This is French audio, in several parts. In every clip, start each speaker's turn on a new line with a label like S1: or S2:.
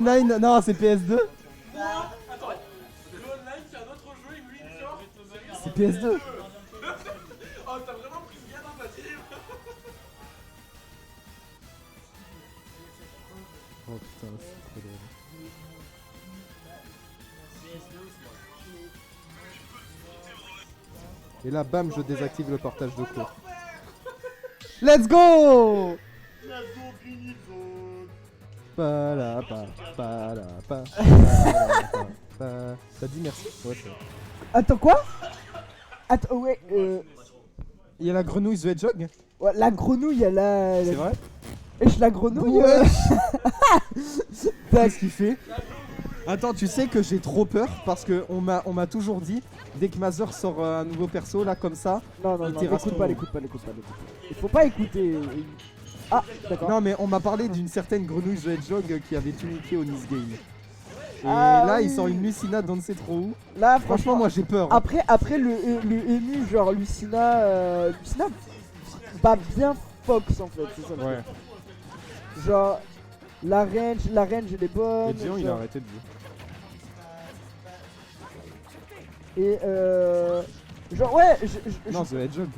S1: Nine, non, c'est PS2.
S2: Attends, le online c'est un autre jeu et lui il sort.
S1: C'est PS2.
S2: Oh, t'as vraiment pris bien dans ta team.
S1: Oh putain, c'est trop drôle. Et là, bam, je désactive le portage de cours. Let's go! T'as dit merci? Ouais, c'est vrai.
S3: Attends, quoi? Attends, ouais,
S1: Il y a la grenouille The Hedgehog?
S3: ouais, la grenouille, elle a...
S1: C'est vrai?
S3: Wesh, la grenouille,
S1: Ouais. Qu'est-ce qu'il fait? Attends, tu sais que j'ai trop peur parce que on m'a toujours dit, dès que Mazur sort un nouveau perso là comme ça,
S3: Non, non,
S1: il
S3: non,
S1: terrasse
S3: l'écoute
S1: tout
S3: pas,
S1: le
S3: l'écoute pas, l'écoute pas, l'écoute pas. Il faut pas écouter. Ah, d'accord.
S1: non mais on m'a parlé d'une certaine grenouille The Hedgehog qui avait tout niqué au Nice Game. Et
S3: Ah,
S1: là
S3: oui.
S1: il sort une Lucina d'on ne sait trop où.
S3: Là,
S1: Franchement moi j'ai peur.
S3: Après le ému, genre Lucina, Lucina bat bien Fox en fait, c'est ça. le
S1: Ouais.
S3: truc. Genre, la range elle est bonne.
S1: Et Dion il a
S3: genre,
S1: arrêté de jouer.
S3: Et genre, ouais,
S1: Non The Hedgehog.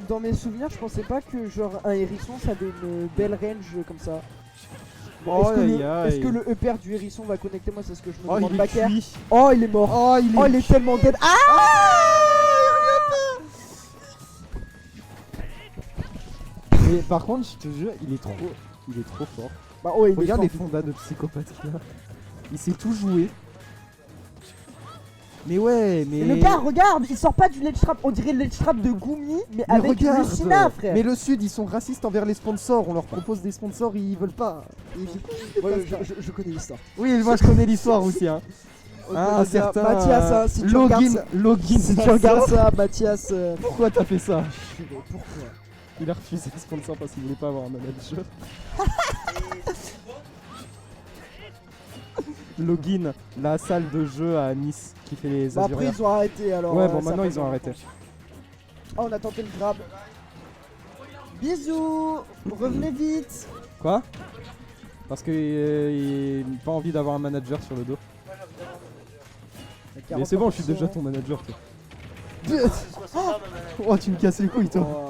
S3: dans mes souvenirs, je pensais pas que genre un hérisson ça avait une belle range comme ça. Bon,
S1: Oh,
S3: est-ce que le EPR du hérisson va connecter? Moi, c'est ce que je me
S1: Oh
S3: demande.
S1: il est
S3: Backer.
S1: cuit.
S3: Oh, il est mort.
S1: Oh il est
S3: tellement dead. Ah!
S1: Mais par contre je te jure il est trop fort.
S3: Bah, ouais, il
S1: Regarde
S3: est
S1: les
S3: fort.
S1: fondas de psychopathe qu'il a. Il sait tout jouer. Mais ouais, mais.
S3: Et le gars, regarde, il sort pas du ledge trap. On dirait le ledge trap de Gumi, mais
S1: Mais
S3: avec
S1: regarde.
S3: Lucina, frère.
S1: Mais le Sud, ils sont racistes envers les sponsors. On leur propose des sponsors, ils veulent pas.
S3: Ouais, je connais l'histoire.
S1: Oui, moi je connais l'histoire aussi. Hein. Un certain.
S3: Mathias, hein, si tu regardes ça,
S1: Login,
S3: si tu regardes ça, Mathias.
S1: Pourquoi t'as fait ça?
S3: Pourquoi?
S1: Il a refusé le sponsor parce qu'il voulait pas avoir un manager. Login, la salle de jeu à Nice qui fait les
S3: Bah, après,
S1: Azuriens.
S3: ils ont arrêté alors.
S1: Ouais, bon,
S3: ça
S1: maintenant
S3: fait
S1: ils ont
S3: longtemps.
S1: arrêté.
S3: Oh, on a tenté le grab. Bisous. Revenez vite.
S1: Quoi? Parce que il n'a pas envie d'avoir un manager sur le dos. Mais c'est bon, je suis déjà ton manager, toi. Oh, tu me casses les couilles, toi.
S3: Oh.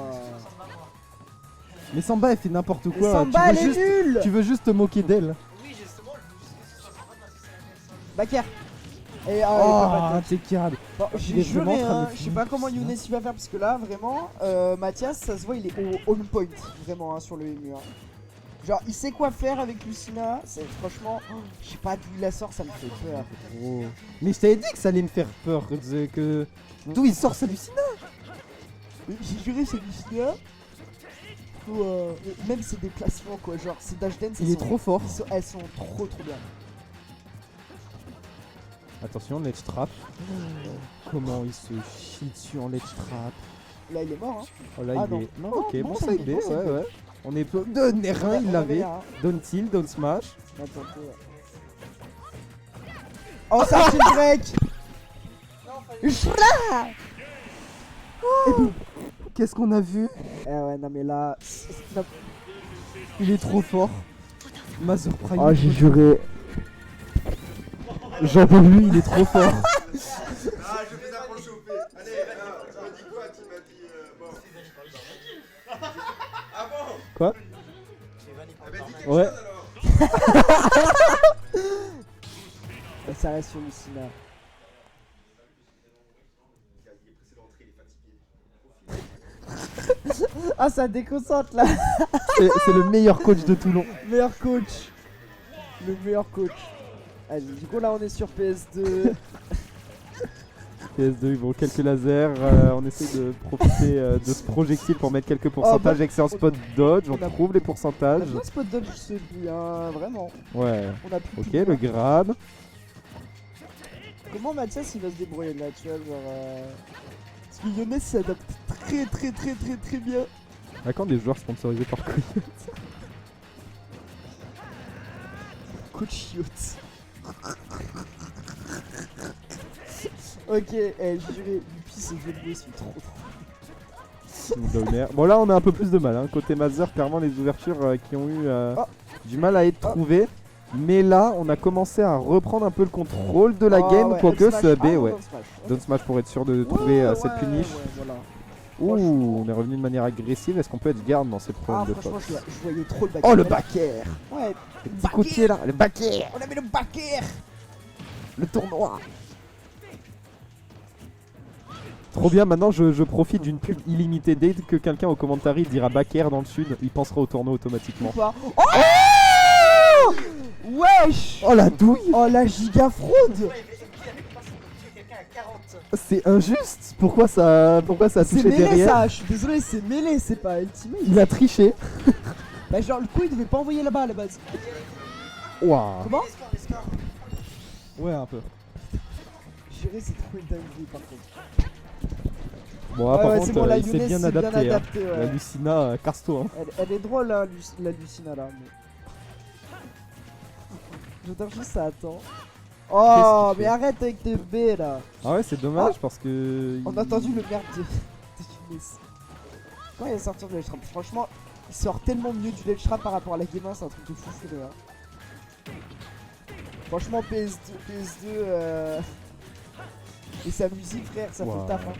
S1: Mais Samba, elle fait n'importe
S3: Mais
S1: quoi.
S3: Samba, elle est nulle.
S1: Tu veux juste te moquer d'elle.
S3: Backer. Et
S1: Oh, t'es calme.
S3: bon,
S1: il
S3: j'ai
S1: est vraiment
S3: juré,
S1: en train de
S3: hein,
S1: me
S3: je sais pas comment
S1: finir.
S3: Younes il va faire parce que là vraiment Mathias ça se voit il est au on point vraiment hein, sur le MU. Hein. Genre il sait quoi faire avec Lucina, c'est franchement je sais pas d'où il la sort, ça me fait peur.
S1: Oh. Mais je t'avais dit que ça allait me faire peur. Que... D'où il sort sa Lucina?
S3: J'ai juré c'est Lucina. Ou même ses déplacements quoi, genre ses dash dance
S1: Il est trop fort.
S3: elles sont trop bien.
S1: Attention, ledge trap. Comment il se chie dessus en ledge trap.
S3: Là il est mort hein.
S1: Oh là
S3: Ah,
S1: il
S3: non.
S1: est. Non,
S3: Non,
S1: ok,
S3: bon
S1: bon
S3: side
S1: side
S3: B,
S1: B,
S3: bon side
S1: ouais,
S3: B.
S1: ouais. On est peu. De Nérin, il
S3: On
S1: l'avait.
S3: avait un.
S1: Don't tilt, don't smash.
S3: Attends, oh ça c'est le break. Et boum.
S1: Qu'est-ce qu'on a vu?
S3: Eh ouais non mais là non.
S1: Il est trop fort. Mazur Prime.
S3: Oh j'ai juré.
S1: J'en peux lui, il est trop fort.
S2: Ah, je fais ça pour le chauffer. Allez, tu m'as dit quoi? Tu m'as dit. Bon. Ah bon?
S1: Quoi?
S2: Ah bah dis quelque
S1: Ouais.
S2: chose alors.
S3: Ça reste sur Lucina. Ah ça déconcentre là.
S1: C'est le meilleur coach de Toulon.
S3: Meilleur coach. Le meilleur coach. Allez du coup là on est sur PS2.
S1: PS2, ils vont quelques lasers. On essaie de profiter de ce projectile pour mettre quelques pourcentages.
S3: bah,
S1: Excellent spot dodge. On
S3: on a-
S1: trouve les
S3: On a
S1: pourcentages.
S3: bien spot dodge celui hein, vraiment.
S1: Ouais.
S3: On a plus
S1: Ok,
S3: tout
S1: le
S3: bien.
S1: grab.
S3: Comment Mathias il va se débrouiller là tu vois genre parce que Younes s'adapte très bien.
S1: À quand des joueurs sponsorisés par Coyote?
S3: Coach Yacht. Ok, j'ai juré, Lupi ce jeu de mots sont trop
S1: Downer. Bon là on a un peu plus de mal hein. Côté Mazur, clairement les ouvertures qui ont eu
S3: Oh.
S1: du mal à être
S3: Oh.
S1: trouvées. Mais là, on a commencé à reprendre un peu le contrôle de la
S3: Ah
S1: game,
S3: ouais,
S1: quoique
S3: up smash.
S1: ce B,
S3: Ah,
S1: ouais.
S3: down smash.
S1: Down smash pour être sûr de trouver
S3: Ouais,
S1: cette punish.
S3: ouais, voilà.
S1: Ouh, on est revenu de manière agressive. Est-ce qu'on peut être garde dans cette
S3: Ah,
S1: problème de
S3: franchement,
S1: Fox?
S3: je voyais trop le back
S1: Oh, le
S3: air.
S1: back air!
S3: Ouais,
S1: Le petit coup de pied là, le back air!
S3: on a mis le back air.
S1: Le tournoi! Trop bien, maintenant je profite d'une pub illimitée. Dès que quelqu'un au commentary dira back air dans le sud, il pensera au tournoi automatiquement.
S3: Ou pas. Oh wesh.
S1: Oh la douille!
S3: Oh la giga fraude.
S1: C'est injuste! Pourquoi ça a
S3: C'est
S1: touché
S3: mêlé
S1: derrière?
S3: ça, je suis désolé, c'est mêlé, c'est pas ultimate.
S1: Il a triché!
S3: Bah genre le coup il devait pas envoyer là-bas à la base.
S1: Waouh!
S3: Comment?
S1: Ouais, un peu.
S3: Gérer c'est trop une dinguerie par contre.
S1: Bon, là,
S3: Ah
S1: par
S3: ouais,
S1: contre,
S3: c'est bon, la
S1: il s'est
S3: Younes,
S1: bien
S3: c'est
S1: adapté.
S3: bien
S1: hein.
S3: adapté, ouais.
S1: La Lucina, casse-toi. Hein.
S3: Elle est drôle hein, la Lucina là. Mais... J'adore juste ça, attends. Oh
S1: Qu'est-ce qu'il
S3: mais
S1: fait
S3: arrête avec tes B là.
S1: Ah ouais, c'est dommage parce que.
S3: On a entendu le merde de Younes. Quand il est sorti de l'Edge franchement, il sort tellement mieux du Ledge Trap par rapport à la Game 1, c'est un truc de fou furieux. Hein. Franchement, PS2 et sa musique, frère, ça fait
S1: Wow.
S3: le taf. Hein.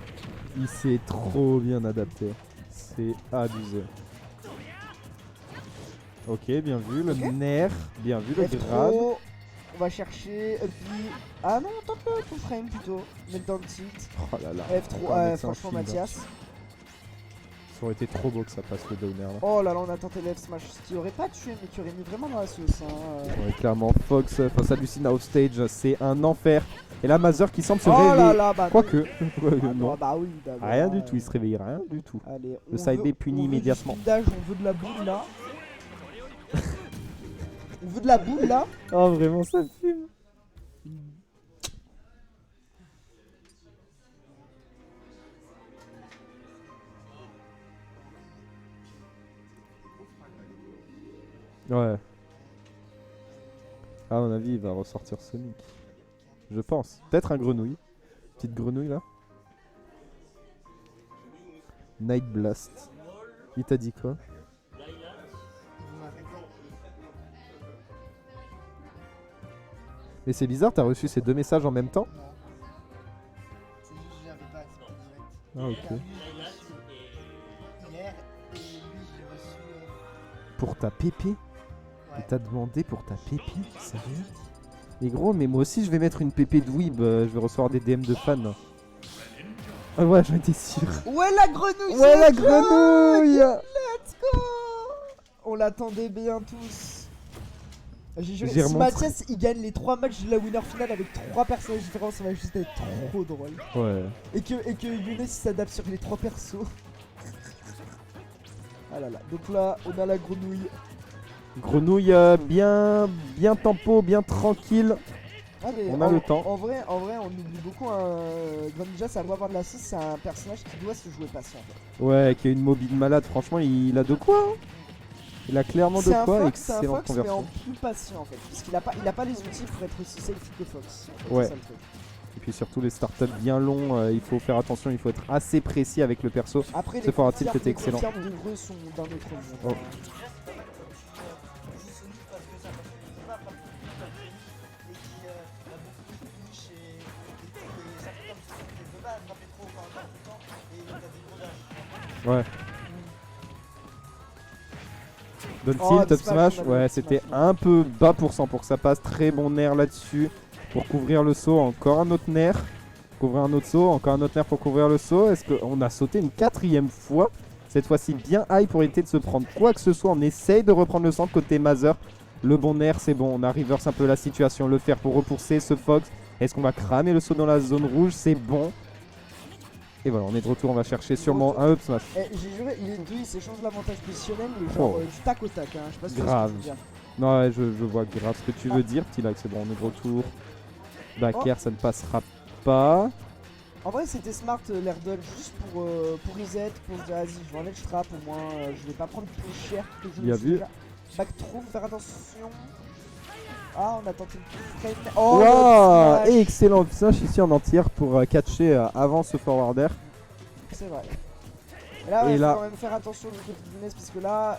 S1: Il s'est trop bien adapté. C'est abusé. Ok, bien vu. Le nerf, bien vu. Le grab.
S3: F3, on va chercher Uppy. Ah non, tente le full frame plutôt. Mets le dans le tilt.
S1: Oh là là.
S3: F3,
S1: Encore mettre ça en
S3: franchement,
S1: field.
S3: Mathias.
S1: Ça aurait été trop beau que ça passe le downer là.
S3: Oh là là, on a tenté le F smash. Ce qui aurait pas tué, mais qui aurait mis vraiment dans la sauce. Hein.
S1: Ouais, clairement, Fox face à Lucina offstage, c'est un enfer. Et là, Mazur qui semble se
S3: Oh là
S1: réveiller.
S3: là, bah
S1: Quoique,
S3: ah,
S1: non.
S3: bah oui, d'accord.
S1: Rien du tout, il se réveille, rien du tout.
S3: Allez,
S1: Le
S3: on
S1: side
S3: veut-
S1: B puni
S3: on veut du
S1: immédiatement.
S3: speedage, on veut de la boule là. On veut de la boule là.
S1: Oh, vraiment, ça fume. Ouais. À mon avis, il va ressortir Sonic. Je pense. Peut-être un grenouille. Petite grenouille là. Night Blast. Il t'a dit quoi? Mais c'est bizarre, t'as reçu ces deux messages en même temps?
S4: C'est juste que j'avais pas accès direct.
S1: Ah, ok.
S4: Lui, je l'ai reçu hier et lui, je l'ai reçu.
S1: Pour ta pépé?
S4: Ouais.
S1: Il t'a demandé pour ta pépé? Sérieux? Mais gros, mais moi aussi je vais mettre une pépé de Weeb, je vais recevoir des DM de fans. Ah ouais, j'en étais sûr.
S3: Ouais, la grenouille.
S1: Ouais,
S3: c'est
S1: la
S3: le truc.
S1: grenouille!
S3: Let's go. On l'attendait bien tous. J'ai juré,
S1: J'ai
S3: si
S1: remontré.
S3: Mathias il gagne les 3 matchs de la winner finale avec 3 personnages différents, ça va juste être trop drôle.
S1: Ouais.
S3: Et que Younes il s'adapte sur les 3 persos. Ah là là, donc là on a la grenouille.
S1: Grenouille bien tempo, bien tranquille.
S3: Ah, mais
S1: On a le temps.
S3: En vrai, on oublie beaucoup Grand Ninja, ça va avoir de la sauce, c'est un personnage qui doit se jouer patient en fait.
S1: Ouais, qui a une mobile malade, franchement il a de quoi hein. Il a clairement de
S3: C'est un
S1: quoi,
S3: Fox, c'est un
S1: excellente
S3: Fox mais en
S1: conversion.
S3: plus patient en fait. Parce qu'il a pas les outils pour être aussi safe que Fox. C'est
S1: Ouais.
S3: ça, le truc.
S1: Et puis surtout les startups bien longs, il faut faire attention, il faut être assez précis avec le perso.
S3: Après,
S1: Ce
S3: les
S1: Fort Tilt
S3: confirmes-
S1: était
S3: les
S1: excellent.
S3: confirmes d'Ouvreux sont d'un autre monde.
S1: Oh. Ouais. Down
S3: Oh,
S1: tilt, up
S3: smash,
S1: smash,
S3: on a
S1: ouais
S3: le
S1: c'était
S3: smash,
S1: un peu bas pour que ça passe. Très bon nerf là-dessus pour couvrir le saut. Encore un autre nerf. Couvrir un autre saut, encore un autre nerf pour couvrir le saut. Est-ce qu'on a sauté une 4ème fois? Cette fois-ci bien high pour éviter de se prendre quoi que ce soit. On essaye de reprendre le centre côté Mazur. Le bon nerf c'est bon, on a reverse un peu la situation. Le faire pour repousser ce Fox. Est-ce qu'on va cramer le saut dans la zone rouge? C'est bon. Et voilà, on est de retour, on va chercher sûrement un up smash.
S3: Eh, j'ai juré, les deux ils s'échangent l'avantage positionnel, mais genre
S1: Oh.
S3: du tac au tac. Hein. Je sais pas si tu vois
S1: Grave.
S3: ce que je veux dire.
S1: Non, ouais, je vois grave ce que tu veux dire, petit like, c'est bon, on est de retour. Back air, ça ne passera pas.
S3: En vrai, c'était smart l'air dodge juste pour reset, pour se dire vas-y, je vais en edge trap au moins, je vais pas prendre plus cher que je
S1: Bien
S3: le suis
S1: vu.
S3: déjà. Back through, faire attention. Ah, on a tenté le coup frame. Oh,
S1: Wow,
S3: le smash.
S1: excellent smash ici en entière pour catcher avant ce forwarder.
S3: C'est vrai. Et là,
S1: Et
S3: il faut
S1: là-
S3: quand même faire attention du côté de Younes parce que là,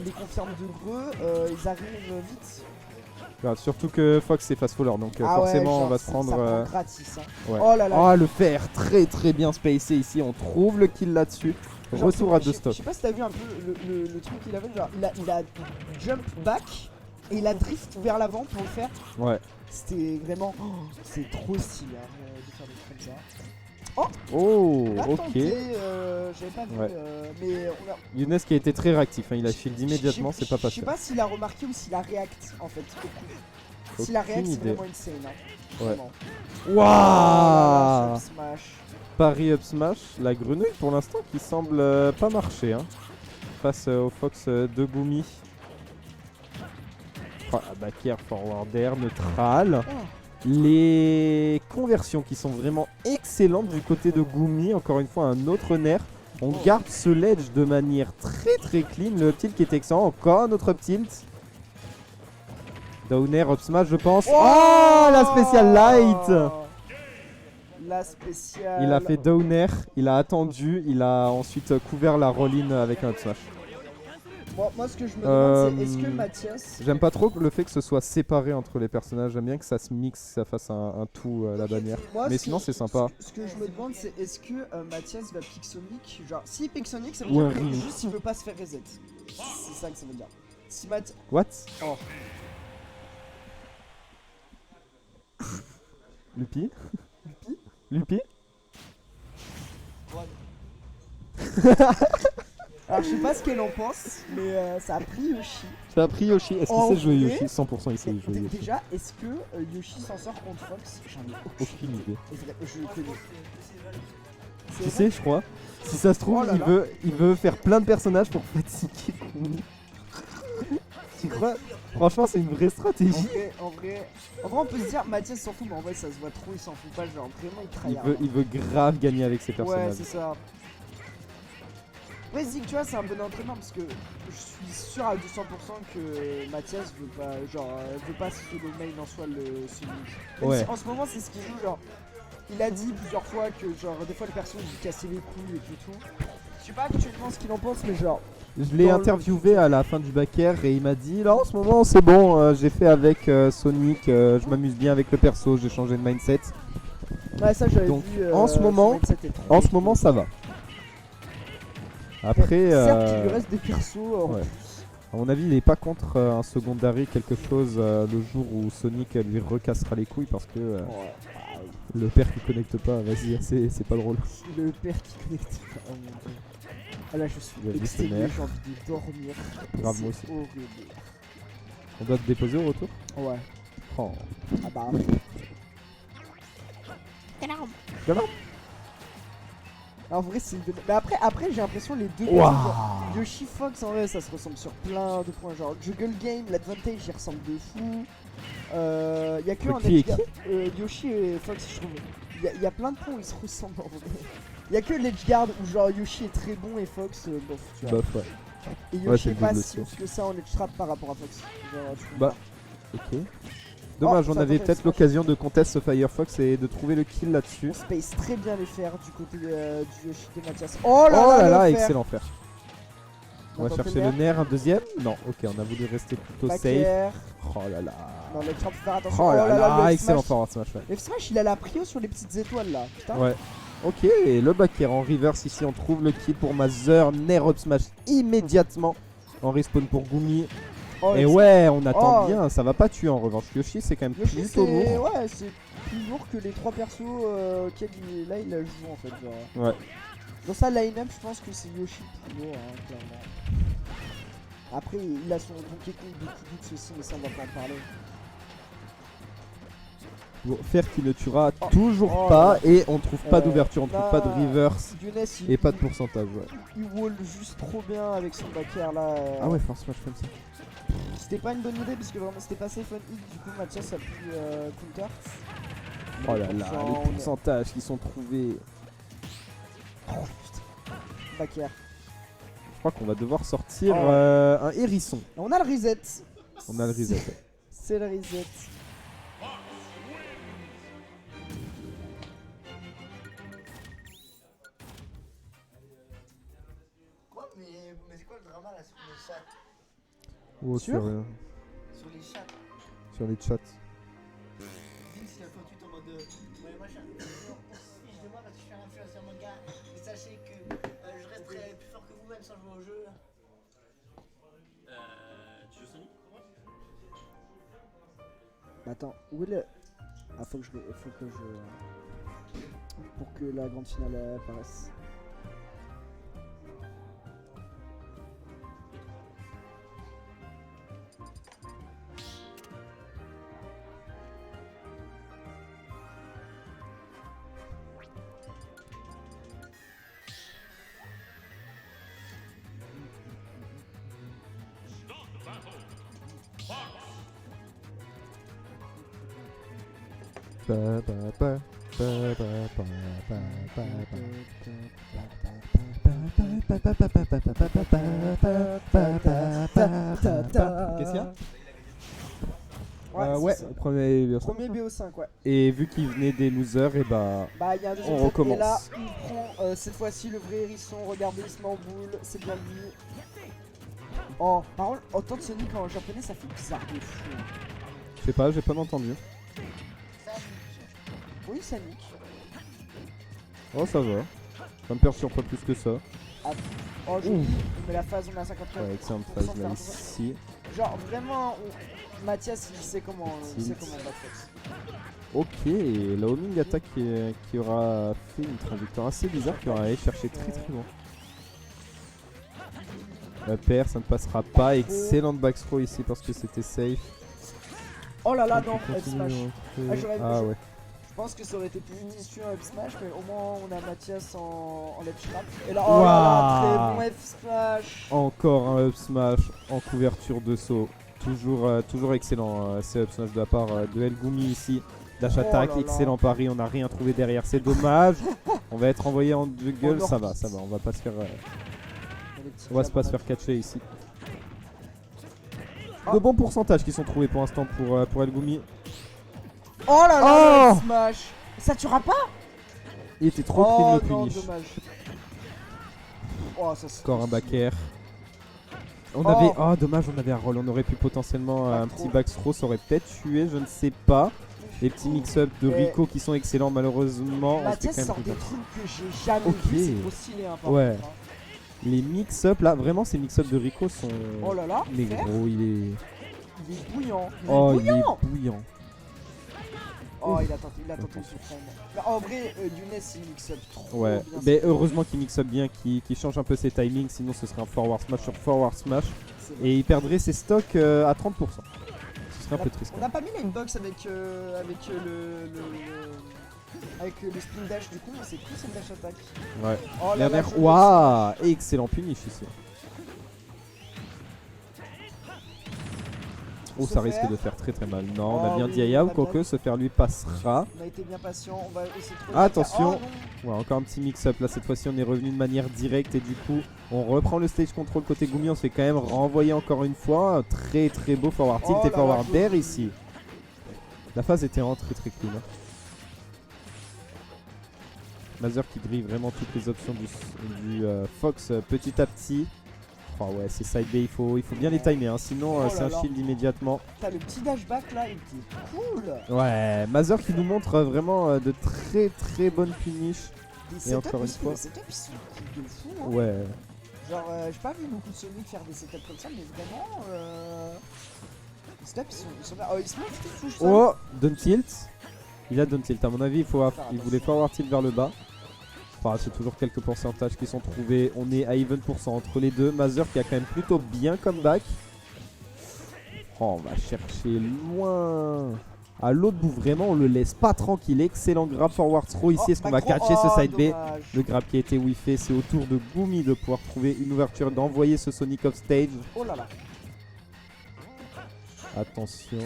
S3: les confirmes de Greux, ils arrivent vite.
S1: Grave, surtout que Fox est fast faller, donc forcément on va se prendre.
S3: Ça prend gratis. Hein.
S1: Ouais.
S3: Oh là là.
S1: Oh, le fer très très bien spacé ici. On trouve le kill là-dessus.
S3: Genre,
S1: Retour à
S3: je
S1: deux
S3: sais-
S1: stocks.
S3: Je sais pas si t'as vu un peu le truc qu'il avait, genre il a jump back et il a drift vers l'avant pour le faire.
S1: Ouais.
S3: C'était vraiment. Oh, c'est trop stylé hein, de faire des trucs comme ça.
S1: Oh,
S3: On a
S1: ok.
S3: tenté, j'avais pas vu,
S1: Ouais.
S3: mais on a.
S1: Younes qui a été très réactif. Hein. Il a shield
S3: Je-
S1: immédiatement,
S3: je-
S1: c'est pas
S3: Je
S1: passé.
S3: sais pas s'il a remarqué ou s'il a react en fait. Au coup. S'il a
S1: Aucune
S3: react, c'est
S1: idée.
S3: vraiment insane. Hein.
S1: Ouais.
S3: Vraiment.
S1: Waouh!
S3: Sub smash.
S1: Paris up smash. La grenouille pour l'instant qui semble pas marcher. Hein. Face au Fox de Gumi. Oh, back air, forward air, neutral.
S3: Oh.
S1: Les conversions qui sont vraiment excellentes du côté de Gumi. Encore une fois, un autre nerf. On garde ce ledge de manière très très clean. Le up tilt qui est excellent. Encore un autre up tilt. Down air, up smash, je pense. Oh, la spéciale light!
S3: La spéciale.
S1: Il a fait down air, il a attendu, il a ensuite couvert la roll-in avec un up smash.
S3: Moi, ce que je me demande, c'est est-ce que
S1: Euh,
S3: Mathias.
S1: J'aime pas trop le fait que ce soit séparé entre les personnages. J'aime bien que ça se mixe, ça fasse un tout la bannière.
S3: Moi,
S1: Mais
S3: ce
S1: sinon,
S3: que-
S1: c'est sympa.
S3: Ce que je me demande, c'est est-ce que Mathias va pick Sonic. Genre, s'il pick Sonic, ça veut
S1: Ou un
S3: dire que
S1: ring.
S3: juste il veut pas se faire reset. C'est ça que ça veut dire. Si Mathias.
S1: What?
S3: Oh.
S1: Lupi? Lupi?
S3: Alors, je sais pas ce qu'elle en pense, mais ça a pris Yoshi.
S1: Ça a pris Yoshi. Est-ce
S3: En
S1: qu'il sait jouer
S3: vrai,
S1: Yoshi? 100% il sait jouer Yoshi.
S3: Déjà, est-ce que Yoshi s'en sort contre Fox? J'en ai
S1: Aucune idée.
S3: Je connais. C'est
S1: Tu
S3: vrai
S1: sais, je crois. Si ça se trouve,
S3: Oh là là.
S1: il veut faire plein de personnages pour fatiguer Gumi. Tu crois? Franchement, c'est une vraie stratégie.
S3: En vrai, on peut se dire Mathias s'en fout, mais en vrai, ça se voit trop, il s'en fout pas. Genre, vraiment, il tryhard.
S1: Il veut grave gagner avec ses
S3: Ouais,
S1: personnages.
S3: c'est ça. Ouais, Zig, tu vois, c'est un bon entraînement parce que je suis sûr à 200% que Mathias veut pas, veut pas solo main en soi le Sonic. Même
S1: Ouais.
S3: si en ce moment, c'est ce qu'il joue, genre. Il a dit plusieurs fois que, genre, des fois, le perso lui cassait les couilles et tout. Je sais pas actuellement ce qu'il en pense, mais genre.
S1: Je l'ai
S3: Dans
S1: interviewé à la fin du back air et il m'a dit là en ce moment c'est bon, j'ai fait avec Sonic, je m'amuse bien avec le perso, j'ai changé de mindset.
S3: Ouais, ça, j'avais
S1: Donc,
S3: vu.
S1: en ce moment-
S3: son mindset est trop
S1: En ce moment ça va. Après,
S3: Certes, il lui reste des persos en
S1: ouais.
S3: plus.
S1: à mon avis il est pas contre un secondary quelque chose le jour où Sonic lui recassera les couilles parce que
S3: Ouais.
S1: le père qui connecte pas, vas-y, c'est pas drôle.
S3: Le père qui connecte pas. Oh mon dieu. Ah là, je suis
S1: Il a vu ses
S3: exténué,
S1: mères.
S3: j'ai envie de dormir.
S1: Grave,
S3: C'est
S1: moi aussi.
S3: horrible.
S1: On doit te déposer au retour?
S3: Ouais.
S1: Oh.
S3: Ah bah.
S1: Gamin.
S3: En vrai, c'est. Mais après j'ai l'impression les deux.
S1: Waouh.
S3: genre, Yoshi Fox, en vrai, ça se ressemble sur plein de points. Genre, Juggle Game, l'Advantage, il ressemble de fou. Y'a que
S1: Mais
S3: en
S1: qui est
S3: Edgeguard- Yoshi et Fox, je trouve. Y a plein de points où ils se ressemblent en vrai. Y'a que l'Edgeguard où genre Yoshi est très bon et Fox, bof, tu vois.
S1: Bof, ouais.
S3: Et
S1: ouais,
S3: Yoshi
S1: c'est
S3: est
S1: le
S3: pas
S1: double
S3: si
S1: aussi.
S3: ouf que ça en edge trap par rapport à Fox. Genre, tu
S1: Bah, ok. Dommage,
S3: Oh,
S1: on
S3: ça
S1: avait
S3: t'empêche,
S1: peut-être
S3: ça.
S1: l'occasion de contest ce Firefox et de trouver le kill là-dessus.
S3: On space très bien les fers du côté du Yoshi de Mathias. Oh là
S1: Oh là
S3: là,
S1: là,
S3: le fer.
S1: excellent fer. On va
S3: Attends,
S1: chercher le nerf, un deuxième. Non, ok, on a voulu rester plutôt
S3: Back
S1: safe.
S3: air.
S1: Oh là là.
S3: Non, le trap, faut faire attention.
S1: Oh là là,
S3: le
S1: excellent
S3: smash.
S1: forward smash. Ouais.
S3: Le smash, il a la prio sur les petites étoiles là. Putain.
S1: Ouais. Ok, et le back air en reverse ici, on trouve le kill pour Mazer. Nair up smash immédiatement. En respawn pour Gumi.
S3: Oh,
S1: Et
S3: le-
S1: ouais, on attend
S3: Oh.
S1: bien, ça va pas tuer en revanche. Yoshi, c'est quand même
S3: Yoshi,
S1: plutôt
S3: c'est.
S1: lourd.
S3: Ouais, c'est plus lourd que les trois persos auxquels là il a joué en fait. Genre.
S1: Ouais.
S3: Dans sa line-up, je pense que c'est Yoshi le plus lourd, hein, clairement. Après, il a son Donkey Kong de Kudix aussi, mais ça on va pas en parler.
S1: Bon, fer qui ne tuera
S3: Oh.
S1: toujours
S3: Oh
S1: pas
S3: là.
S1: et on trouve pas d'ouverture, on trouve
S3: là,
S1: pas de reverse
S3: Younes, il,
S1: et pas de pourcentage. Ouais.
S3: il wall juste trop bien avec son back air là.
S1: Ah ouais, force smash comme ça.
S3: C'était pas une bonne idée parce que vraiment c'était pas safe on hit, du coup Mathias a pu counter.
S1: Oh là là,
S3: Genre,
S1: les
S3: on est-
S1: pourcentages qui sont trouvés.
S3: Oh putain. Back air.
S1: Je crois qu'on va devoir sortir
S3: Oh.
S1: un hérisson.
S3: Et on a le reset.
S1: On a le reset.
S3: C'est le reset.
S4: Quoi? Mais c'est quoi le drama là sur les chats?
S1: Oh,
S3: Sûr
S1: sur,
S4: Sur les chats?
S1: sur les chats.
S4: Vince il a fait un tweet en mode ouais machin, on se fiche de moi parce que je suis un influenceur manga. Mais sachez que je resterai plus fort que vous même sans jouer au jeu.
S5: Tu joues Sonic?
S3: Attends, où est le... Ah faut que je... Pour que la grande finale apparaisse.
S1: Qu'est-ce qu'il y a? Ouais,
S3: c'est ça.
S1: premier BO5.
S3: Premier BO5, ouais.
S1: Et vu qu'il venait des losers, et bah.
S3: Bah, il y a un deuxième
S1: On
S3: set,
S1: recommence.
S3: et là, il prend cette fois-ci le vrai hérisson. Regardez, il se met en boule, c'est bien lui. Oh, par contre, autant de Sonic en japonais, ça fait bizarre de fou.
S1: Je sais pas, j'ai pas entendu.
S3: Oui, Sonic.
S1: Oh, ça va. Ça me perturbe pas plus que ça.
S3: Oh, joli. Mais la phase, on est à 54.
S1: Ouais, excellente phase là ici.
S3: Genre, vraiment, Mathias, il sait comment battre.
S1: Ok, la homing attaque qui aura fait une trajectoire assez bizarre, qui aura allé chercher très très loin. Père, ça ne passera pas. Excellente back throw ici parce que c'était safe.
S3: Oh là là, non,
S1: Continue,
S3: Up Smash.
S1: rentrer.
S3: Ah, j'aurais
S1: Ah ouais.
S3: Je pense que ça aurait été plus judicieux un Up Smash, mais au moins on a Mathias en left trap. Et là, oh là là, très bon F Smash.
S1: Encore un up smash en couverture de saut. Toujours excellent. C'est up smash de la part de El Gumi ici. Dash
S3: Oh
S1: attack,
S3: là là.
S1: excellent pari. On n'a rien trouvé derrière, c'est dommage. On va être envoyé en juggle.
S3: En
S1: Ça va,
S3: orbite.
S1: ça va. On va pas se faire.
S3: Les petits
S1: On va pas se faire catcher ici. De bons pourcentages qui sont trouvés pour l'instant pour El Gumi.
S3: Oh là là,
S1: Oh
S3: le F Smash. Ça tuera pas?
S1: Il était trop
S3: Oh
S1: clean le
S3: non,
S1: punish.
S3: dommage. Oh, ça c'est
S1: Encore un back air. On
S3: Oh.
S1: avait. Oh, dommage, on avait un roll. On aurait pu potentiellement un
S3: Back
S1: petit
S3: throw.
S1: back throw. Ça aurait peut-être tué, je ne sais pas. Les petits mix-up de
S3: Et-
S1: Rico qui sont excellents, malheureusement. On se fait
S3: Mathias
S1: quand même
S3: sort
S1: plus
S3: des
S1: tard.
S3: trucs que j'ai jamais
S1: Ok.
S3: vu, c'est trop stylé hein, par
S1: Ouais.
S3: contre, hein.
S1: Les mix-up là, vraiment ces mix-up de Rico sont.
S3: Oh là là,
S1: Mais
S3: faire,
S1: gros, il est.
S3: il est bouillant. Il
S1: Oh,
S3: est
S1: il est
S3: bouillant.
S1: bouillant.
S3: Oh, il a tenté de se prendre. Mais en vrai, Younes il mixe up trop
S1: Ouais.
S3: bien.
S1: Mais heureusement qu'il mixe up bien, qu'il change un peu ses timings, sinon ce serait un forward smash sur forward smash.
S3: C'est vrai.
S1: Et il perdrait ses stocks à 30%. Ce serait un peu triste.
S3: On n'a pas mis la inbox avec le spin dash du coup, mais c'est plus un dash attack.
S1: Ouais.
S3: Oh là là,
S1: Dernière.
S3: Younes.
S1: Waouh! Excellent punish ici. Oh,
S3: Se
S1: ça risque
S3: faire.
S1: de faire très très mal. Non, on a
S3: Oh
S1: bien
S3: oui,
S1: dit Aya
S3: on
S1: ou
S3: a
S1: quoique
S3: bien-
S1: se faire lui passera.
S3: On a été bien patient, on va essayer de trouver
S1: Attention.
S3: la carte. Oh, non.
S1: Ouais, encore un petit mix-up là, cette fois-ci on est revenu de manière directe et du coup on reprend le stage control côté Gumi, on se fait quand même renvoyer encore une fois. Très très beau forward tilt
S3: Oh
S1: et
S3: là
S1: forward
S3: là,
S1: air
S3: joli.
S1: ici. La phase était vraiment très très clean. Mazer qui grille vraiment toutes les options du Fox petit à petit. Oh ouais, c'est side B, il faut bien les timer, hein, sinon
S3: Oh
S1: c'est
S3: là
S1: un
S3: là.
S1: shield immédiatement.
S3: T'as le petit dashback là, il était cool.
S1: Ouais, Mazer qui nous montre vraiment de très très bonnes punish.
S3: Les setups
S1: encore une
S3: aussi,
S1: fois.
S3: les setups ils sont cool de fou. Hein.
S1: Ouais.
S3: Genre, j'ai pas vu beaucoup de Sonic faire des setups comme ça, mais vraiment, les setups ils sont bien. Oh, il se met tout touche ça.
S1: Oh, down tilt. Il a down tilt. À mon avis, il voulait forward tilt vers le bas. Enfin, c'est toujours quelques pourcentages qui sont trouvés. On est à even % entre les deux. Mazer qui a quand même plutôt bien comeback. Oh, on va chercher loin. À l'autre bout, vraiment, on le laisse pas tranquille. Excellent grab forward throw ici.
S3: Oh,
S1: Est-ce qu'on va
S3: back
S1: catcher
S3: throw.
S1: ce side B?
S3: Dommage.
S1: Le grab qui a été whiffé. C'est au tour de Gumi de pouvoir trouver une ouverture, d'envoyer ce Sonic off stage.
S3: Oh là là.
S1: Attention.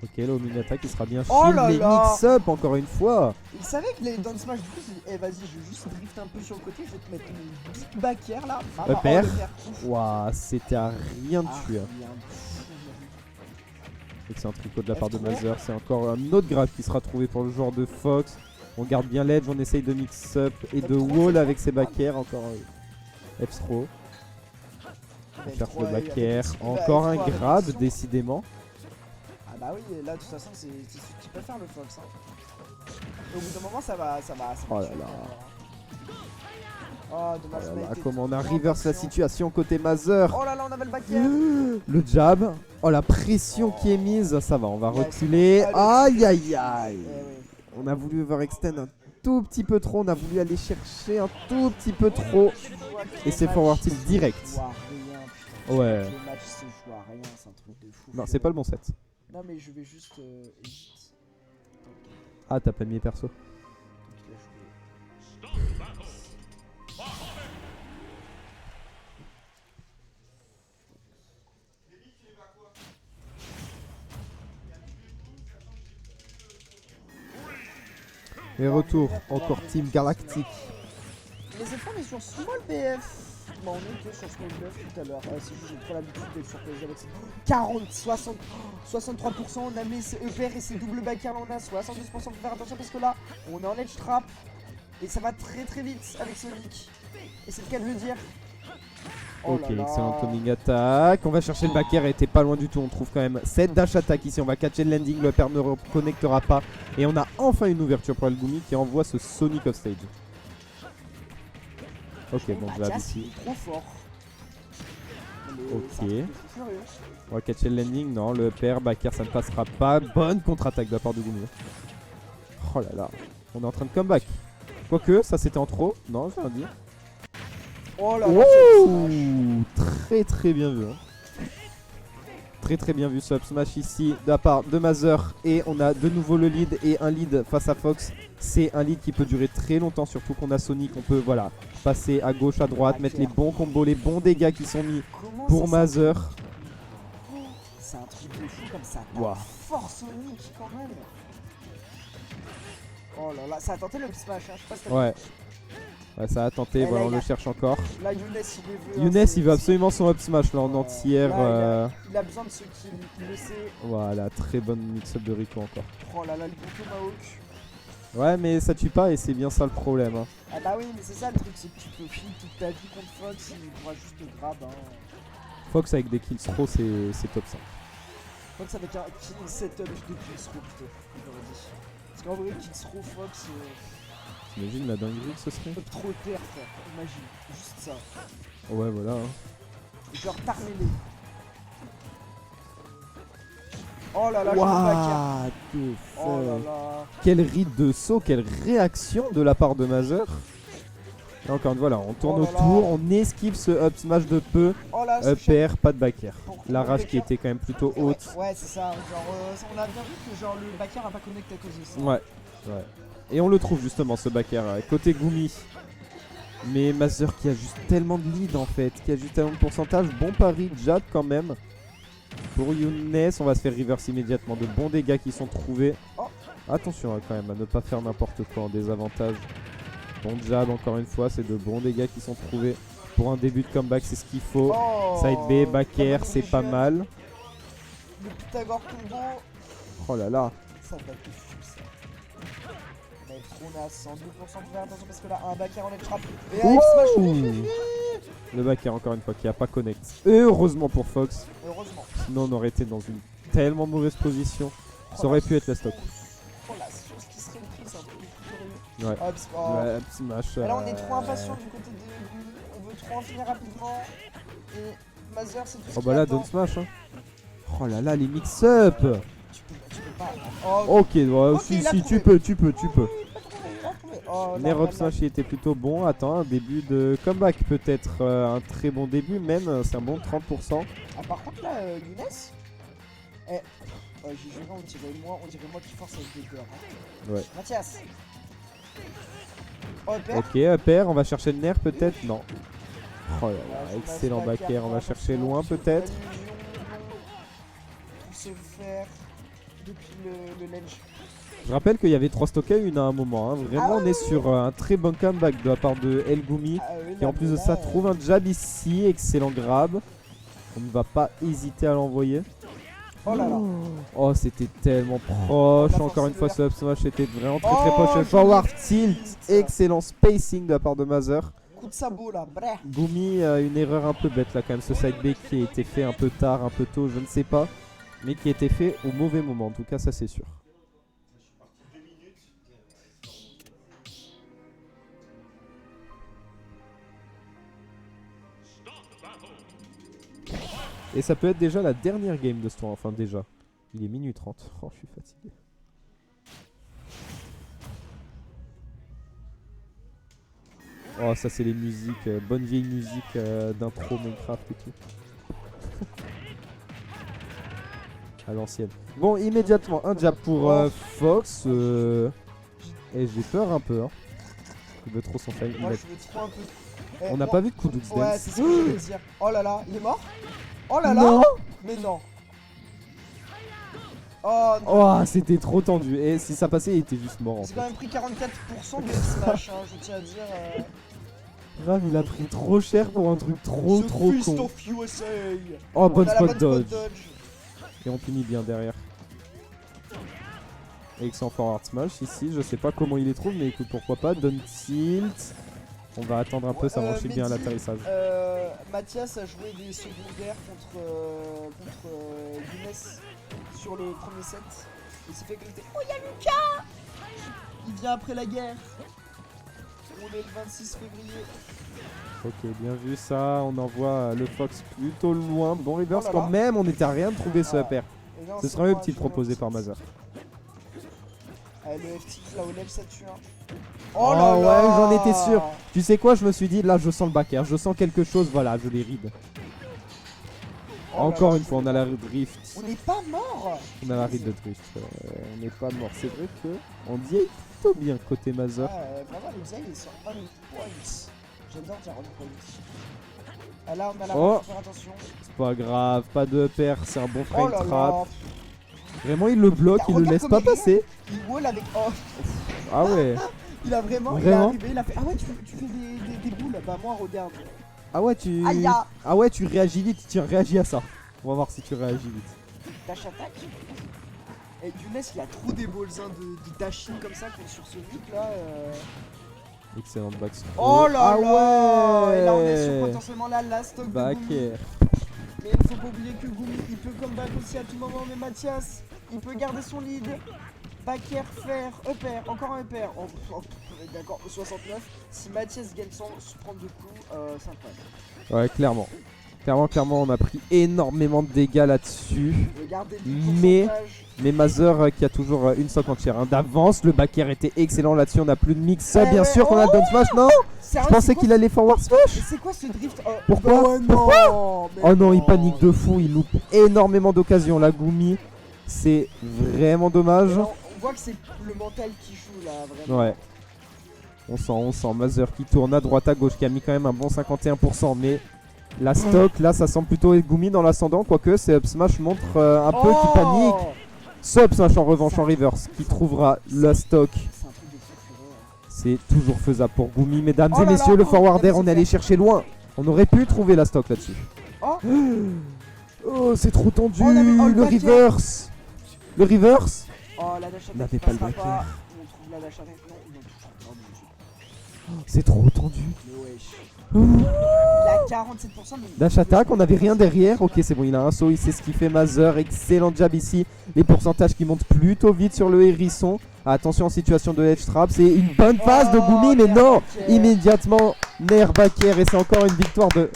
S1: Ok, le mini attaque il sera bien
S3: Oh
S1: shield,
S3: là
S1: mais
S3: là.
S1: mix up encore une fois.
S3: Il savait que les down smash du coup, il dit, eh vas-y, je vais juste drift un peu sur le côté, je vais te mettre une big back air là. Ah, bah,
S1: Upper.
S3: oh, le père. Ouf.
S1: Waouh, c'était à rien
S3: Ah,
S1: dessus. Hein.
S3: rien.
S1: Excellent tricot de la part de
S3: F3.
S1: Mazer. C'est encore un autre grab qui sera trouvé pour le joueur de Fox. On garde bien l'edge, on essaye de mix up et de
S3: F3,
S1: wall
S3: c'est
S1: avec
S3: ça.
S1: ses back air. Encore F-throw. On cherche le back air. Encore un grab, décidément.
S3: Ah bah oui, là de toute façon c'est celui qui peut faire le Fox. Hein. Et au bout d'un moment ça va
S1: Oh là
S3: tuer,
S1: là.
S3: Oh dommage, on a été
S1: Comment on a
S3: trop
S1: reverse la
S3: impatient.
S1: situation côté Mazer.
S3: Oh là là, on avait le back air.
S1: Le jab. Oh la pression qui est mise. Ça va, on va
S3: Ouais,
S1: reculer.
S3: c'est bon. Allez.
S1: Aïe aïe aïe.
S3: Eh oui.
S1: On a voulu overextend un tout petit peu trop. On a voulu aller chercher un tout petit peu trop.
S3: Tu vois que
S1: Et
S3: le
S1: c'est
S3: match
S1: forward tilt
S3: se
S1: direct.
S3: joue à rien, putain.
S1: Ouais.
S3: Le match se joue à rien, c'est un truc de fou.
S1: Non, c'est pas le bon set.
S3: Non mais je vais juste edit.
S1: Ah, t'as pas mis perso.
S3: Donc, il a joué.
S1: Et retour, encore Team Galactic.
S3: Les efforts mais sur Small BF. Bon, on était sur Small BF tout à l'heure. C'est juste j'ai trop l'habitude d'être sur PSG avec 40, 60, 63%. On a mis ses EPR et ses double backers. On a 72%. Faut faire attention parce que là, on est en edge trap. Et ça va très très vite avec Sonic. Et c'est le cas de le dire. Oh
S1: Ok,
S3: là là.
S1: excellent timing attack. On va chercher le back air, était pas loin du tout. On trouve quand même 7 dash attack ici. On va catcher le landing, le père ne reconnectera pas. Et on a enfin une ouverture pour Elgumi qui envoie ce Sonic off stage. Ok, bon, je vais
S3: Mathias,
S1: ici.
S3: il est trop fort. Mais
S1: Ok.
S3: c'est un truc de fou furieux.
S1: On va catcher le landing. Non, le père, back air, ça ne passera pas. Bonne contre-attaque de la part de Gumi. Oh là là, on est en train de comeback. Quoique, ça c'était en trop. Non, je viens de dire.
S3: Oh là là, c'est smash.
S1: Ouh, très très bien vu. Hein. Très très bien vu ce up smash ici de la part de Mazer. Et on a de nouveau le lead et un lead face à Fox. C'est un lead qui peut durer très longtemps, surtout qu'on a Sonic. On peut voilà passer à gauche, à droite, mettre les bons combos, les bons dégâts qui sont mis
S3: Comment
S1: pour
S3: ça
S1: Mazer.
S3: C'est un truc de fou comme ça.
S1: Ouah.
S3: Force Sonic quand même. Oh là là, ça a tenté le up smash, hein. Je sais pas si t'as
S1: Ouais. Ouais, ça a tenté,
S3: Eh,
S1: voilà,
S3: là,
S1: on
S3: il
S1: le
S3: a-
S1: cherche encore.
S3: vu. Là, Younes, il est vu.
S1: Younes, il veut absolument son up smash là en entière.
S3: Là, il a besoin de ceux qui le sait.
S1: Voilà, très bonne mix-up de Rico encore.
S3: Oh là là, le bon Tomahawk.
S1: Ouais, mais ça tue pas et c'est bien ça le problème. Hein.
S3: Ah bah oui, mais c'est ça le truc, c'est que tu peux filer toute ta vie contre Fox, il pourra juste te grab. Hein.
S1: Fox avec des kills throw, c'est top 5.
S3: Fox avec un kill setup de Killsrow plutôt, j'aurais dit. Parce qu'en vrai, Killsrow Fox,
S1: T'imagines la dinguerie que ce serait?
S3: up trop terre, imagine, juste ça.
S1: Ouais, voilà. Hein.
S3: Genre Tarmélé. Oh là là, je vois pas
S1: What the
S3: Oh là
S1: fuck.
S3: là.
S1: Quel ride de saut, quelle réaction de la part de Mazer. Et encore une fois, là, on tourne
S3: Oh là là.
S1: autour, on esquive ce up smash de peu.
S3: Oh là,
S1: Up air, pas de back air.
S3: Pour
S1: La
S3: le
S1: rage
S3: back
S1: qui
S3: air.
S1: était quand même plutôt haute.
S3: Ouais, c'est ça. Genre, on a bien vu que genre le backer a pas connecté à cause de ça.
S1: Ouais, ouais. Et on le trouve justement ce back air côté Gumi. Mais Mazer qui a juste tellement de lead en fait, qui a juste tellement de pourcentage. Bon pari, Jad quand même. Pour Younes, on va se faire reverse immédiatement. De bons dégâts qui sont trouvés.
S3: Oh.
S1: Attention quand même à ne pas faire n'importe quoi en désavantage. Bon jab encore une fois, c'est de bons dégâts qui sont trouvés. Pour un début de comeback, c'est ce qu'il faut.
S3: Oh,
S1: Side B, back air,
S3: Commander
S1: c'est pas
S3: Vision.
S1: mal.
S3: Le Pythagore combo,
S1: Oh là là.
S3: ça va être fou ça. Mais on est à 102% de faire attention parce que là, un backer en edge trap. Et avec smash.
S1: Le back air encore une fois qui a pas connect. Heureusement pour Fox.
S3: Heureusement.
S1: Sinon on aurait été dans une tellement mauvaise position. Ça aurait pu être la stock.
S3: Oh la chose qui serait prise, c'est un peu plus curieux.
S1: Ouais.
S3: Hop, oh.
S1: Ouais, petit match.
S3: Et là, on est trop impatient du côté de Gumi. On veut trop en finir rapidement. Et Mazer, c'est tout ce
S1: Oh
S3: qu'il
S1: bah là,
S3: attend.
S1: don't smash. Hein. Oh là là, les mix-up.
S3: Tu peux pas. Oh,
S1: Ok, ouais,
S3: Ok,
S1: si,
S3: il a
S1: si,
S3: trouvé.
S1: tu peux.
S3: Oh,
S1: Nair
S3: là,
S1: up
S3: là,
S1: smash il était plutôt bon. Attends, un début de comeback peut-être. Un très bon début même. C'est un bon 30%.
S3: Ah, par contre, là, Younes. J'ai juré, on dirait moi qui force avec des peurs. Hein.
S1: Ouais.
S3: Mathias. Oh, père.
S1: Ok, up air, on va chercher le nerf peut-être. Non. Oh là là,
S3: Ouais,
S1: excellent
S3: je
S1: back
S3: passe
S1: air. On va
S3: attention,
S1: chercher loin
S3: sur
S1: peut-être.
S3: la illusion. Tout se faire depuis le ledge.
S1: Je rappelle qu'il y avait 3 stocks à une à un moment. Hein. Vraiment,
S3: Ah
S1: on est sur un très bon comeback de la part de El Gumi.
S3: Ah, oui,
S1: Qui
S3: là,
S1: en plus
S3: mais
S1: de
S3: là,
S1: ça trouve un jab ici. Excellent grab. On ne va pas hésiter à l'envoyer.
S3: Oh là là.
S1: Oh, c'était tellement proche.
S3: On a
S1: Encore
S3: forcé
S1: une fois,
S3: le
S1: ce up smash était vraiment très
S3: Oh,
S1: très proche. Le
S3: joli
S1: forward
S3: tilt.
S1: tilt. Excellent spacing de la part de Mazer.
S3: Coup de sabot là. Bref.
S1: Gumi, une erreur un peu bête là quand même. Ce side B qui a été fait un peu tard, un peu tôt, je ne sais pas. Mais qui était fait au mauvais moment, en tout cas ça c'est sûr. Et ça peut être déjà la dernière game de ce tour, enfin déjà. Il est minuit 30. Oh, je suis fatigué. Oh, ça c'est les musiques, bonne vieille musique d'intro Minecraft et tout. À l'ancienne. Bon, immédiatement, un jab pour Fox. Et j'ai peur un peu. Hein. Il veut trop son fame.
S3: Moi, je veux trop un peu.
S1: On n'a pas vu de coup d'Ux
S3: Ouais,
S1: Dance.
S3: c'est ce que je voulais dire. Oh là là, il est mort? Oh là là!
S1: Non.
S3: Mais non! Oh non!
S1: Oh, c'était trop tendu. Et si ça passait, il était juste mort en
S3: J'ai
S1: fait.
S3: quand même pris 44% de smash, hein, je tiens à dire.
S1: Grave, il a pris trop cher pour un truc trop
S3: The
S1: trop
S3: Fist
S1: con.
S3: of USA.
S1: Oh, bonne
S3: On a la
S1: spot
S3: bonne
S1: dodge. Et on punit bien derrière. Excellent forward smash ici, je sais pas comment il les trouve, mais écoute, pourquoi pas. Down tilt. On va attendre un peu, ça marche bien à
S3: Mehdi,
S1: l'atterrissage.
S3: Mathias a joué des secondaires contre Younes sur le premier set. Il s'est fait éclater. Oh, y'a Lucas! Il vient après la guerre. On est le 26 février.
S1: Ok, bien vu ça. On envoie le Fox plutôt loin. Bon reverse
S3: Oh là là.
S1: quand même, on était à rien de trouver ce
S3: Ah.
S1: upper.
S3: Et non,
S1: Ce
S3: c'est
S1: sera eux
S3: moi,
S1: petit
S3: je
S1: proposé
S3: le
S1: par
S3: tilt.
S1: Mazer.
S3: Allez, le FTX là au level ça tue. Hein.
S1: Oh
S3: là
S1: ouais,
S3: là.
S1: j'en étais sûr. Tu sais quoi, je me suis dit, là je sens le back air, je sens quelque chose, voilà, je les ride.
S3: Oh là
S1: Encore
S3: là,
S1: une fois, on a la drift.
S3: On n'est pas mort.
S1: On a la ride de drift. On n'est pas mort. C'est vrai que on dit plutôt bien côté Mazer.
S3: Vraiment, les designs ils sont on point. J'aime bien dire on point. Ah là, on a la
S1: Oh.
S3: faut faire attention.
S1: C'est pas grave, pas de upper, c'est un bon
S3: Oh
S1: frame
S3: là
S1: trap.
S3: là.
S1: Vraiment, il le bloque, il le
S3: Regarde
S1: laisse
S3: comme
S1: pas
S3: il est.
S1: passer.
S3: Il wall avec. Oh,
S1: Ah ouais.
S3: il a vraiment. Il est
S1: Vraiment
S3: arrivé, il a fait. Ah ouais, tu fais des boules. Bah, moi, regarde.
S1: Ah ouais, tu.
S3: Aïe, ah.
S1: Ah ouais, tu réagis vite. Tiens, réagis à ça. On va voir si tu réagis vite.
S3: Dash attack. Et Younes, il a trop des balls hein, de dashing comme ça sur ce vite là.
S1: Excellent back throw.
S3: Oh là
S1: ah
S3: là.
S1: ouais.
S3: Et là, on est sur potentiellement la last stock de
S1: Back
S3: Gumi.
S1: air.
S3: Mais il faut pas oublier que Gumi, il peut comeback aussi à tout moment. Mais Mathias, il peut garder son lead. Back air, faire, up air, encore un up air. D'accord, 69. Si Mathias gagne sans se prendre de coups, c'est incroyable.
S1: Ouais, clairement. Clairement, on a pris énormément de dégâts là-dessus.
S3: Regardez le
S1: Mais-
S3: pourcentage.
S1: Mais Mazer qui a toujours une stock entière d'avance. Le back air était excellent là-dessus. On a plus de mix-up.
S3: Eh
S1: Bien
S3: ouais,
S1: sûr qu'on a le down smash. Non,
S3: Sérieux,
S1: je pensais
S3: c'est quoi
S1: qu'il allait forward
S3: Mais
S1: smash.
S3: c'est quoi ce drift?
S1: Pourquoi
S3: bah ouais, non, mais
S1: Oh non, il panique de fou. Il loupe énormément d'occasions. La Gumi, c'est vraiment dommage.
S3: Et là, on voit que c'est le mental qui joue là, vraiment.
S1: Ouais. On sent Mazer qui tourne à droite à gauche, qui a mis quand même un bon 51%. Mais la stock, là, ça semble plutôt Gumi dans l'ascendant. Quoique, c'est Up Smash montre un peu
S3: Oh,
S1: qui panique. Ce Up Smash en revanche en reverse, qui trouvera la stock.
S3: C'est un truc de fou furieux.
S1: C'est toujours faisable pour Gumi, mesdames
S3: Oh
S1: et
S3: là
S1: messieurs.
S3: là,
S1: Le
S3: oh,
S1: forward air,
S3: regardez
S1: on est
S3: ce
S1: allé
S3: faire.
S1: chercher loin. On aurait pu trouver la stock là-dessus.
S3: Oh.
S1: Oh, c'est trop tendu.
S3: Oh, on avait- oh, le
S1: le
S3: back air.
S1: reverse. Le reverse.
S3: Oh, la dash attack.
S1: N'avait
S3: il
S1: pas le
S3: passera
S1: back
S3: pas.
S1: air.
S3: On trouve la dash attack. Non, ils ont tout. Oh mon dieu.
S1: C'est trop tendu.
S3: Mais wesh. Il a 47%. Mais
S1: Dash attack, on n'avait rien derrière. Ok, c'est bon, il a un saut, il sait ce qu'il fait. Mazer, excellent jab ici. Les pourcentages qui montent plutôt vite sur le hérisson. Attention en situation de edge trap. C'est une bonne phase de Gumi, mais non. Immédiatement, Nair back air. Et c'est encore une victoire de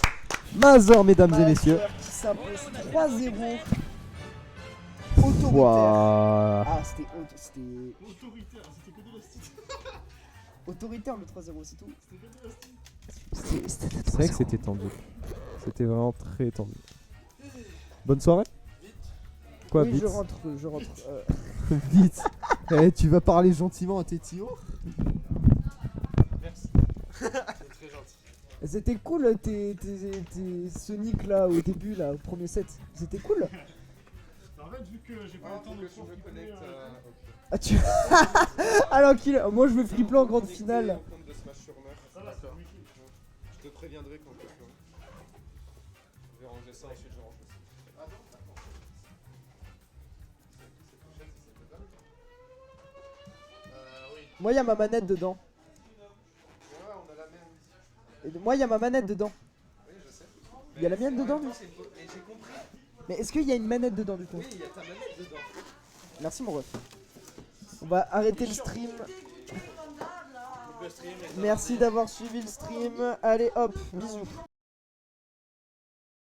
S1: Mazer, mesdames et messieurs.
S3: Qui s'impose 3-0. Autoritaire.
S1: Waouh.
S3: Ah, c'était autoritaire, c'était que de l'hostie. Autoritaire le 3-0, c'est tout.
S1: C'est vrai que c'était tendu. C'était vraiment très tendu. Bonne soirée. Quoi,
S3: Oui,
S1: vite.
S3: je rentre.
S1: Vite. Eh, tu vas parler gentiment à tes tios.
S2: Merci. C'est très gentil.
S3: C'était cool tes Sonic là au début là, au premier set. C'était cool.
S5: En fait, vu que j'ai pas le temps de
S2: je me connecte
S3: Ah tu. Alors qu'il. Moi je veux free play en grande finale.
S2: compte de Smash sur Meurtre.
S5: Ça va, c'est wifi.
S2: Je te préviendrai quand je le ferai. Je vais ranger ça, ensuite je range le site. Ah bon, d'accord. C'est plus cher si c'est faisable. Oui.
S3: Moi y a ma manette dedans.
S2: Ouais, on a la même ici.
S3: Et moi y a ma manette dedans.
S2: Oui, je sais.
S3: Y a la mienne dedans.
S2: Et j'ai compris.
S3: Mais est-ce qu'il y a une manette dedans du coup?
S2: Oui, il y a ta manette dedans.
S3: Merci mon ref. On va arrêter le stream.
S2: Le stream est
S3: Merci d'avoir suivi le stream. Allez hop, bisous.